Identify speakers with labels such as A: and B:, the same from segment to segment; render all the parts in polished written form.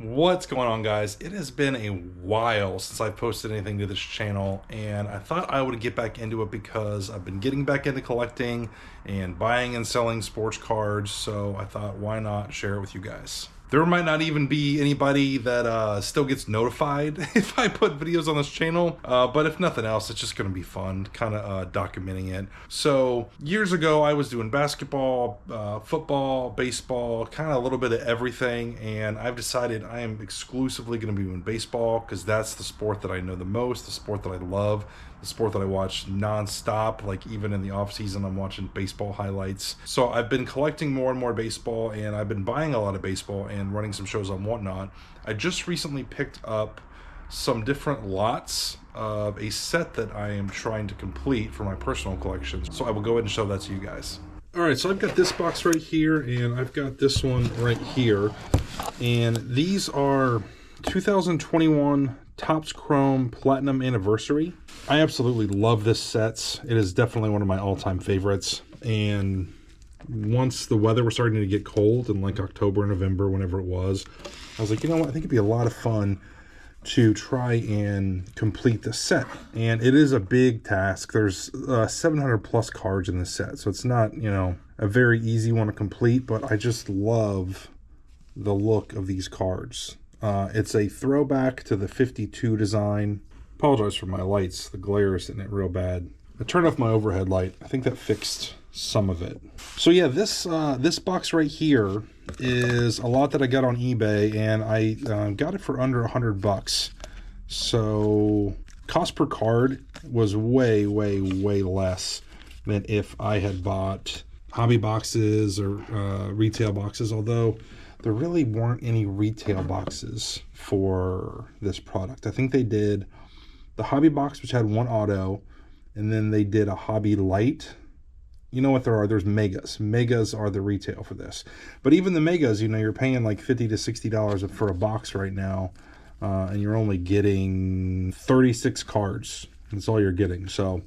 A: What's going on, guys? It has been a while since I've posted anything to this channel, and I thought I would get back into it because I've been getting back into collecting and buying and selling sports cards, so I thought, why not share it with you guys? There might not even be anybody that still gets notified if I put videos on this channel, but if nothing else, it's just going to be fun, kind of documenting it. So years ago, I was doing basketball, football, baseball, kind of a little bit of everything, and I've decided I am exclusively going to be doing baseball because that's the sport that I know the most, the sport that I love, the sport that I watch nonstop. Like even in the off season, I'm watching baseball highlights. So I've been collecting more and more baseball, and I've been buying a lot of baseball and running some shows on Whatnot. I just recently picked up some different lots of a set that I am trying to complete for my personal collection. So I will go ahead and show that to you guys. All right, so I've got this box right here, and I've got this one right here. And these are 2021 Topps Chrome Platinum Anniversary. I absolutely love this set. It is definitely one of my all-time favorites. And once the weather was starting to get cold in like October, November, whenever it was, I was like, you know what, I think it'd be a lot of fun to try and complete the set. And it is a big task. There's 700 plus cards in this set, so it's not, you know, a very easy one to complete, but I just love the look of these cards. It's a throwback to the 52 design. Apologize for my lights, the glare is in it real bad. I turned off my overhead light. I think that fixed some of it. So yeah, this box right here is a lot that I got on eBay, and I got it for under $100. So cost per card was way less than if I had bought hobby boxes or retail boxes, although there really weren't any retail boxes for this product. I think they did the hobby box, which had one auto, and then they did a hobby light. You know what there are? There's megas. Megas are the retail for this. But even the megas, you know, you're paying like $50 to $60 for a box right now, and you're only getting 36 cards. That's all you're getting. So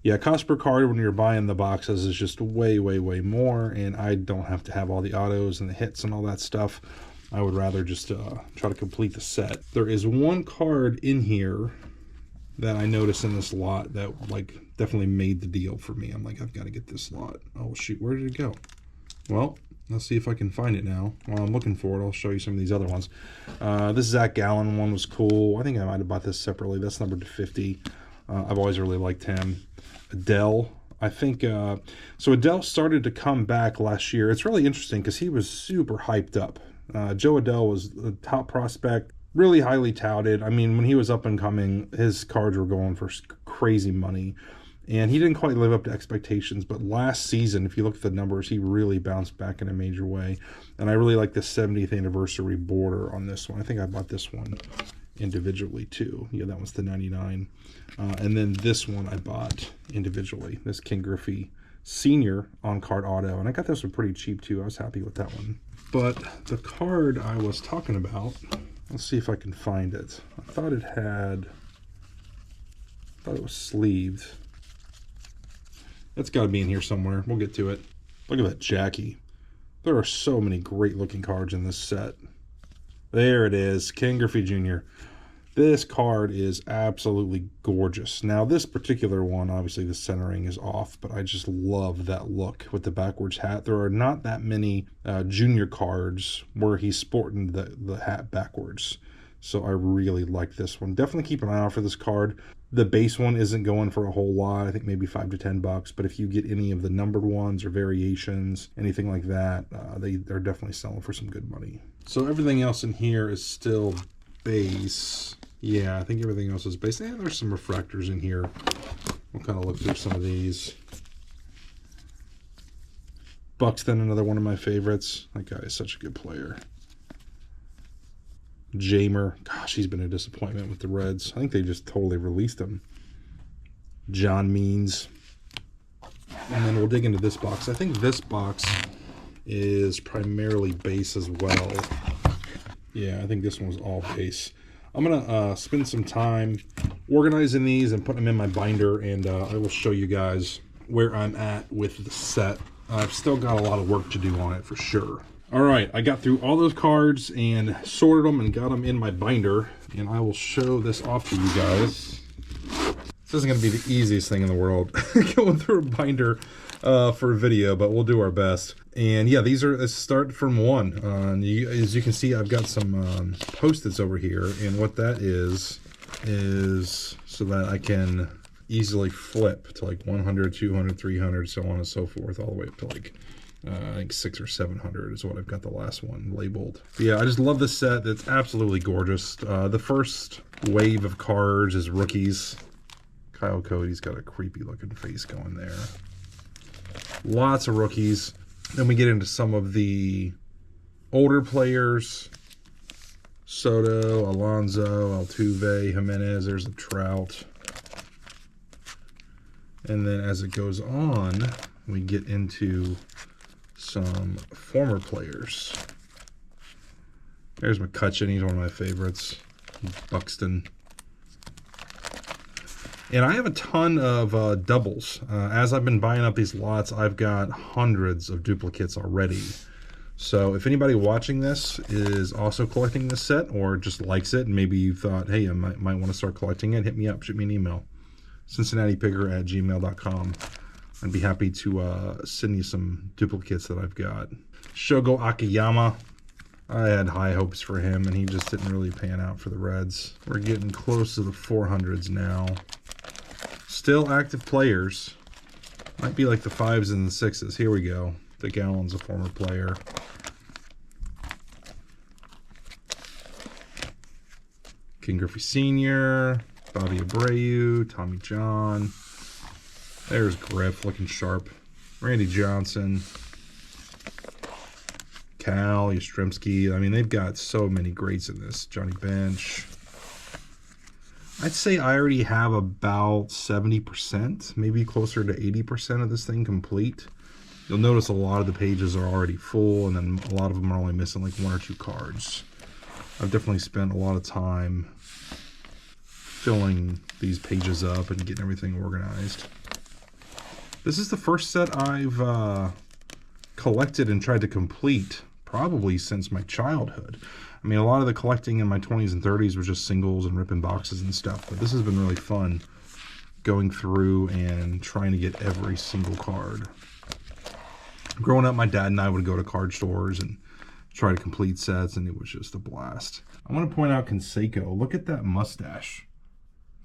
A: yeah, cost per card when you're buying the boxes is just way more, and I don't have to have all the autos and the hits and all that stuff. I would rather just try to complete the set. There is one card in here that I noticed in this lot that like definitely made the deal for me. I'm like, I've got to get this lot. Oh shoot, where did it go? Well, let's see if I can find it now. While I'm looking for it, I'll show you some of these other ones. This Zach Gallen one was cool. I think I might have bought this separately. That's numbered to 50. I've always really liked him. Adele, I think, so Adele started to come back last year. It's really interesting because he was super hyped up. Joe Adele was a top prospect, really highly touted. I mean, when he was up and coming, his cards were going for crazy money, and he didn't quite live up to expectations. But last season, if you look at the numbers, he really bounced back in a major way. And I really like the 70th anniversary border on this one. I think I bought this one individually too. Yeah, that one's the 99. And then this one I bought individually, this Ken Griffey Senior on card auto, and I got this one pretty cheap too. I was happy with that one. But the card I was talking about, let's see if I can find it. I thought it was sleeved. It's got to be in here somewhere. We'll get to it. Look at that Jackie. There are so many great looking cards in this set. There it is, Ken Griffey Jr. This card is absolutely gorgeous. Now, this particular one, obviously the centering is off, but I just love that look with the backwards hat. There are not that many junior cards where he's sporting the hat backwards. So I really like this one. Definitely keep an eye out for this card. The base one isn't going for a whole lot. I think maybe $5 to $10. But if you get any of the numbered ones or variations, anything like that, they're definitely selling for some good money. So everything else in here is still base. Yeah, I think everything else is base. And there's some refractors in here. We'll kind of look through some of these. Buxton, another one of my favorites. That guy is such a good player. Jamer, gosh, he's been a disappointment with the Reds. I think they just totally released him. John Means. And then we'll dig into this box. I think this box is primarily base as well. Yeah, I think this one was all base. I'm going to spend some time organizing these and putting them in my binder, and I will show you guys where I'm at with the set. I've still got a lot of work to do on it for sure. All right, I got through all those cards and sorted them and got them in my binder, and I will show this off to you guys. This isn't going to be the easiest thing in the world, going through a binder for a video, but we'll do our best. And yeah, these are a start from one. As you can see, I've got some Post-its over here, and what that is so that I can easily flip to like 100, 200, 300, so on and so forth, all the way up to like I think 600 or 700 is what I've got the last one labeled. But yeah, I just love this set. It's absolutely gorgeous. The first wave of cards is rookies. Kyle Cody's got a creepy looking face going there. Lots of rookies. Then we get into some of the older players. Soto, Alonso, Altuve, Jimenez. There's a Trout. And then as it goes on, we get into some former players. There's McCutchen. He's one of my favorites. Buxton. And I have a ton of doubles. As I've been buying up these lots, I've got hundreds of duplicates already. So if anybody watching this is also collecting this set or just likes it, and maybe you thought, hey, I might want to start collecting it, hit me up, shoot me an email. CincinnatiPicker@gmail.com. I'd be happy to send you some duplicates that I've got. Shogo Akiyama. I had high hopes for him, and he just didn't really pan out for the Reds. We're getting close to the 400s now. Still active players. Might be like the 5s and the 6s. Here we go. The Gallen's a former player. King Griffey Sr., Bobby Abreu, Tommy John. There's Griff looking sharp. Randy Johnson. Cal, Yastrzemski. I mean, they've got so many greats in this. Johnny Bench. I'd say I already have about 70%, maybe closer to 80% of this thing complete. You'll notice a lot of the pages are already full, and then a lot of them are only missing like 1 or 2 cards. I've definitely spent a lot of time filling these pages up and getting everything organized. This is the first set I've collected and tried to complete probably since my childhood. I mean, a lot of the collecting in my 20s and 30s was just singles and ripping boxes and stuff, but this has been really fun going through and trying to get every single card. Growing up, my dad and I would go to card stores and try to complete sets, and it was just a blast. I want to point out Canseco. Look at that mustache.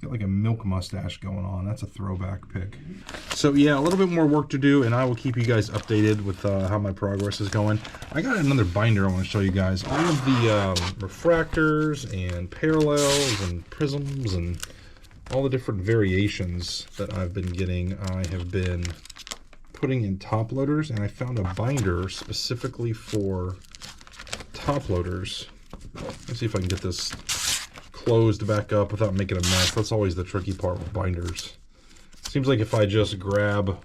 A: Got like a milk mustache going on. That's a throwback pick. So yeah, a little bit more work to do, and I will keep you guys updated with how my progress is going. I got another binder I want to show you guys. All of the refractors and parallels and prisms and all the different variations that I've been getting. I have been putting in top loaders, and I found a binder specifically for top loaders. Let's see if I can get this closed back up without making a mess. That's always the tricky part with binders. Seems like if I just grab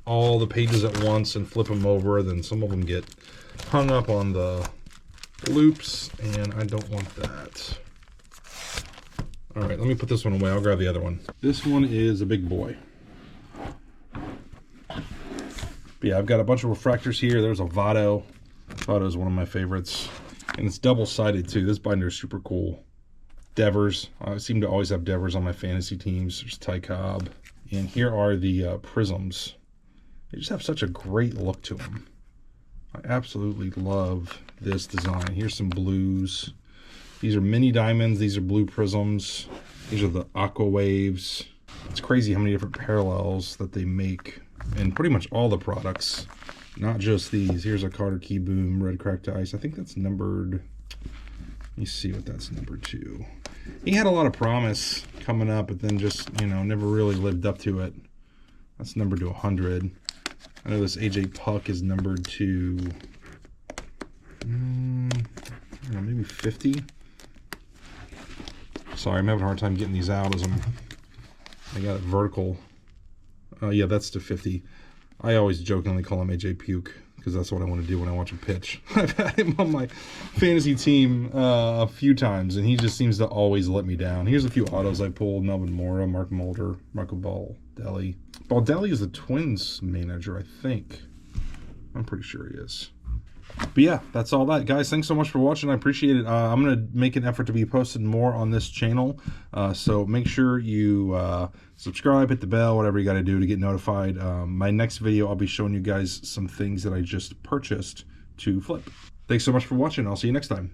A: all the pages at once and flip them over, then some of them get hung up on the loops, and I don't want that. All right, let me put this one away. I'll grab the other one. This one is a big boy. But yeah, I've got a bunch of refractors here. There's a Votto. Votto is one of my favorites, and it's double-sided too. This binder is super cool. Devers. I seem to always have Devers on my fantasy teams. There's Ty Cobb. And here are the prisms. They just have such a great look to them. I absolutely love this design. Here's some blues. These are mini diamonds. These are blue prisms. These are the aqua waves. It's crazy how many different parallels that they make in pretty much all the products. Not just these. Here's a Carter Kieboom Red Cracked Ice. I think that's numbered... Let me see what that's numbered to. He had a lot of promise coming up, but then just, you know, never really lived up to it. That's numbered to 100. I know this AJ Puck is numbered to, I don't know, maybe 50. Sorry, I'm having a hard time getting these out as I got it vertical. Yeah, that's to 50. I always jokingly call him AJ Puke, because that's what I want to do when I watch him pitch. I've had him on my fantasy team a few times, and he just seems to always let me down. Here's a few autos I pulled. Melvin Mora, Mark Mulder, Marco Baldelli. Baldelli is the Twins manager, I think. I'm pretty sure he is. But yeah, that's all that. Guys, thanks so much for watching. I appreciate it. I'm going to make an effort to be posting more on this channel. So make sure you subscribe, hit the bell, whatever you got to do to get notified. My next video, I'll be showing you guys some things that I just purchased to flip. Thanks so much for watching. I'll see you next time.